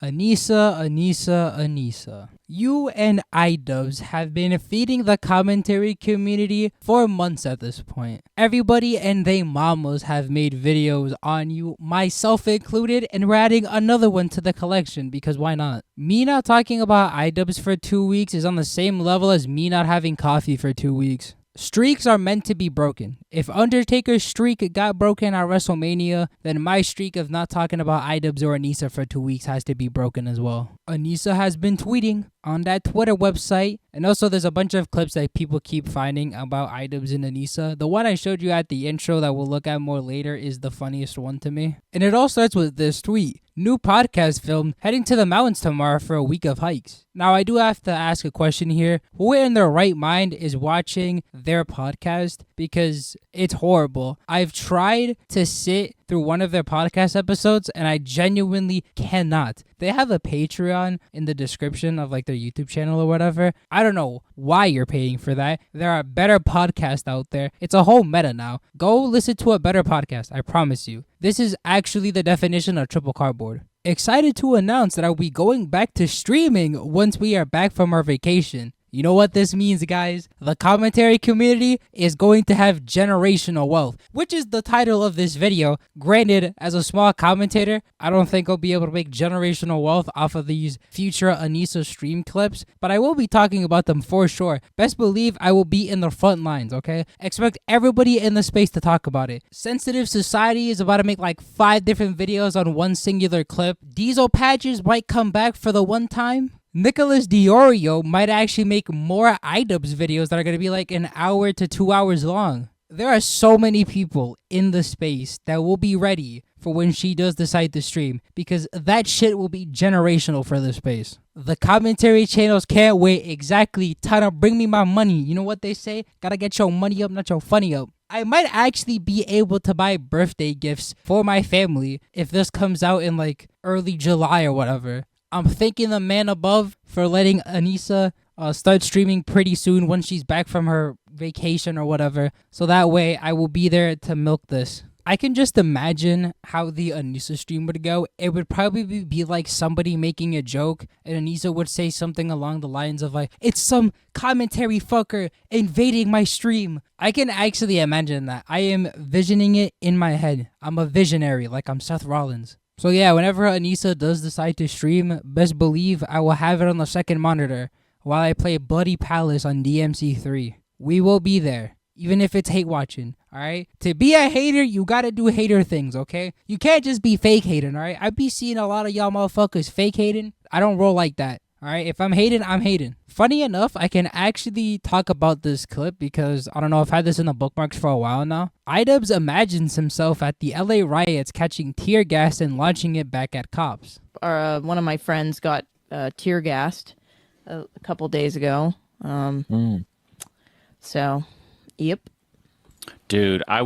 Anissa. You and iDubbbz have been feeding the commentary community for months at this point. Everybody and they mamas have made videos on you, myself included, and we're adding another one to the collection because why not? Me not talking about iDubbbz for 2 weeks is on the same level as me not having coffee for 2 weeks. Streaks are meant to be broken. If Undertaker's streak got broken at WrestleMania, then my streak of not talking about iDubbbz or Anissa for 2 weeks has to be broken as well. Anissa has been tweeting on that Twitter website, and also there's a bunch of clips that people keep finding about iDubbbz and Anissa. The one I showed you at the intro that we'll look at more later is the funniest one to me. And it all starts with this tweet. New podcast film, heading to the mountains tomorrow for a week of hikes. Now, I do have to ask a question here. Who in their right mind is watching their podcast? Because it's horrible. I've tried to sit through one of their podcast episodes and I genuinely cannot. They have a Patreon in the description of like their YouTube channel or whatever. I don't know why you're paying for that. There are better podcasts out there. It's a whole meta now. Go listen to a better podcast. I promise you. This is actually the definition of triple cardboard. Excited to announce that I'll be going back to streaming once we are back from our vacation. You know what this means, guys? The commentary community is going to have generational wealth, which is the title of this video. Granted, as a small commentator, I don't think I'll be able to make generational wealth off of these future Anissa stream clips, but I will be talking about them for sure. Best believe I will be in the front lines, okay? Expect everybody in the space to talk about it. Sensitive Society is about to make like 5 different videos on one singular clip. Diesel Patches might come back for the one time. Nicholas Diorio might actually make more iDubbbz videos that are going to be like an hour to 2 hours long. There are so many people in the space that will be ready for when she does decide to stream because that shit will be generational for the space. The commentary channels can't wait. Exactly. Tana, bring me my money. You know what they say? Gotta get your money up, not your funny up. I might actually be able to buy birthday gifts for my family if this comes out in like early July or whatever. I'm thanking the man above for letting Anissa start streaming pretty soon once she's back from her vacation or whatever. So that way I will be there to milk this. I can just imagine how the Anissa stream would go. It would probably be like somebody making a joke and Anissa would say something along the lines of like, it's some commentary fucker invading my stream. I can actually imagine that. I am visioning it in my head. I'm a visionary like I'm Seth Rollins. So yeah, whenever Anissa does decide to stream, best believe I will have it on the second monitor while I play Bloody Palace on DMC3. We will be there, even if it's hate watching, alright? To be a hater, you gotta do hater things, okay? You can't just be fake hating, alright? I be seeing a lot of y'all motherfuckers fake hating. I don't roll like that, alright? If I'm hating, I'm hating. Funny enough, I can actually talk about this clip because, I don't know, I've had this in the bookmarks for a while now. iDubbbz imagines himself at the LA riots catching tear gas and launching it back at cops. One of my friends got tear gassed a couple days ago. So, yep. Dude, I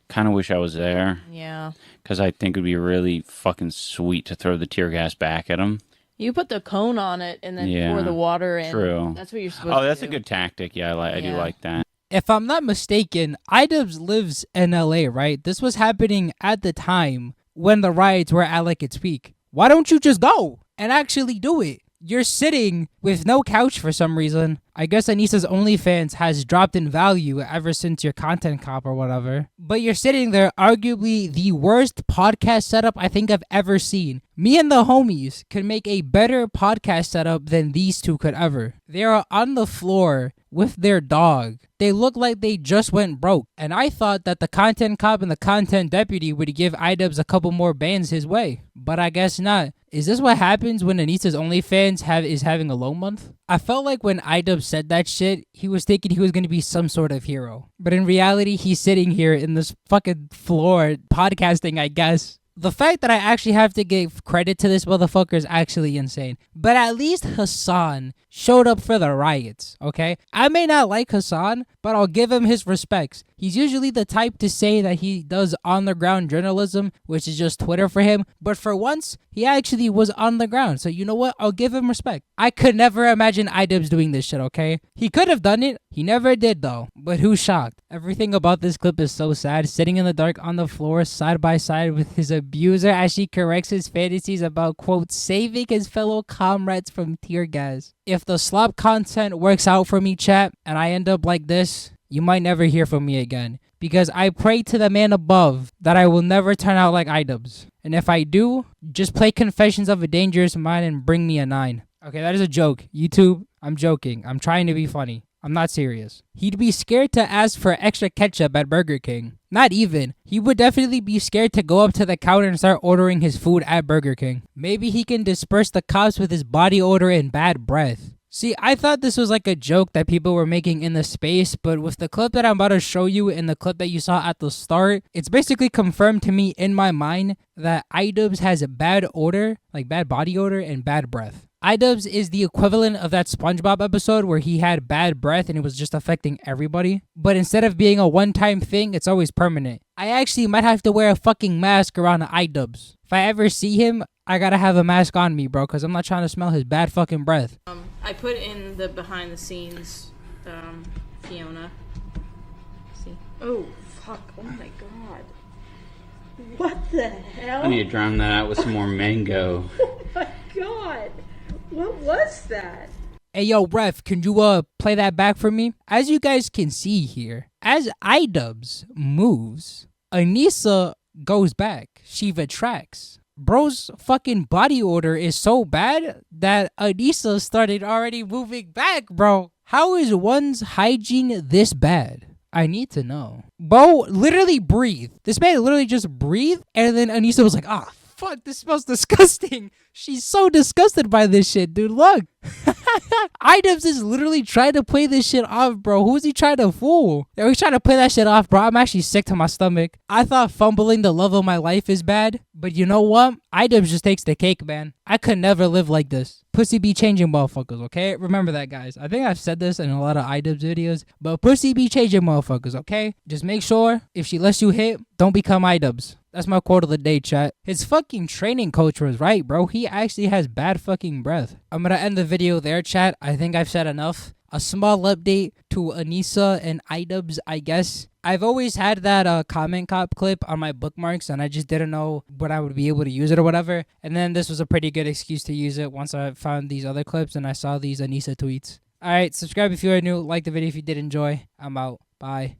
kind of wish I was there. Yeah. Because I think it would be really fucking sweet to throw the tear gas back at them. You put the cone on it and then pour the water in. True. That's what you're supposed to do. Oh, that's a good tactic. Yeah, I do like that. If I'm not mistaken, iDubbbz lives in LA, right? This was happening at the time when the riots were at like its peak. Why don't you just go and actually do it? You're sitting with no couch for some reason. I guess Anissa's OnlyFans has dropped in value ever since your content cop or whatever. But you're sitting there, arguably the worst podcast setup I think I've ever seen. Me and the homies could make a better podcast setup than these two could ever. They are on the floor with their dog. They look like they just went broke. And I thought that the content cop and the content deputy would give iDubbbz a couple more bands his way. But I guess not. Is this what happens when Anissa's OnlyFans is having a low month? I felt like when iDubbbz said that shit, he was thinking he was going to be some sort of hero. But in reality, he's sitting here in this fucking floor podcasting, I guess. The fact that I actually have to give credit to this motherfucker is actually insane. But at least Hassan showed up for the riots, okay? I may not like Hassan, but I'll give him his respects. He's usually the type to say that he does on-the-ground journalism, which is just Twitter for him. But for once, he actually was on the ground. So you know what? I'll give him respect. I could never imagine iDubbbz doing this shit, okay? He could have done it. He never did, though. But who's shocked? Everything about this clip is so sad. Sitting in the dark on the floor, side by side with his abuser as she corrects his fantasies about, quote, saving his fellow comrades from tear gas. If the slop content works out for me, chat, and I end up like this, you might never hear from me again. Because I pray to the man above that I will never turn out like iDubbbz. And if I do, just play Confessions of a Dangerous Mind and bring me a 9. Okay, that is a joke. YouTube, I'm joking. I'm trying to be funny. I'm not serious. He'd be scared to ask for extra ketchup at Burger King. Not even. He would definitely be scared to go up to the counter and start ordering his food at Burger King. Maybe he can disperse the cops with his body odor and bad breath. See, I thought this was like a joke that people were making in the space, but with the clip that I'm about to show you and the clip that you saw at the start, it's basically confirmed to me in my mind that iDubbbz has a bad odor, like bad body odor and bad breath. iDubbbz is the equivalent of that SpongeBob episode where he had bad breath and it was just affecting everybody. But instead of being a one-time thing, it's always permanent. I actually might have to wear a fucking mask around iDubbbz. If I ever see him, I gotta have a mask on me, bro, because I'm not trying to smell his bad fucking breath. I put in the behind the scenes, Fiona. See? Oh, fuck. Oh my god. What the hell? I need to drown that out with some more mango. Oh my god. What was that? Hey, yo, ref, can you play that back for me? As you guys can see here, as iDubbbz moves, Anissa goes back. She retracts. Bro's fucking body odor is so bad that Anissa started already moving back, bro. How is one's hygiene this bad? I need to know. Bro literally breathed. This man literally just breathed, and then Anissa was like, ah, fuck, this smells disgusting. She's so disgusted by this shit, dude. Look. iDubbbz is literally trying to play this shit off, bro. Who is he trying to fool? Yeah, he's trying to play that shit off, bro. I'm actually sick to my stomach. I thought fumbling the love of my life is bad, but you know what? iDubbbz just takes the cake, man. I could never live like this. Pussy be changing motherfuckers, okay? Remember that, guys. I think I've said this in a lot of iDubbbz videos, but pussy be changing motherfuckers, okay? Just make sure if she lets you hit, don't become iDubbbz. That's my quote of the day, chat. His fucking training coach was right, bro. He actually has bad fucking breath. I'm gonna end the video there, chat. I think I've said enough. A small update to Anissa and iDubbbz, I guess. I've always had that comment cop clip on my bookmarks, and I just didn't know when I would be able to use it or whatever. And then this was a pretty good excuse to use it once I found these other clips and I saw these Anissa tweets. Alright, subscribe if you are new. Like the video if you did enjoy. I'm out. Bye.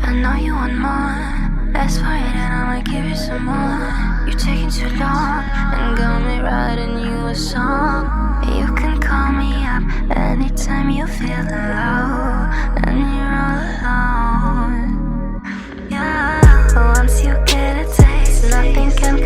I know you want more. Ask for it and I'ma give you some more. You're taking too long and got me writing you a song. You can call me up anytime you feel low and you're all alone. Yeah, once you get a taste, nothing can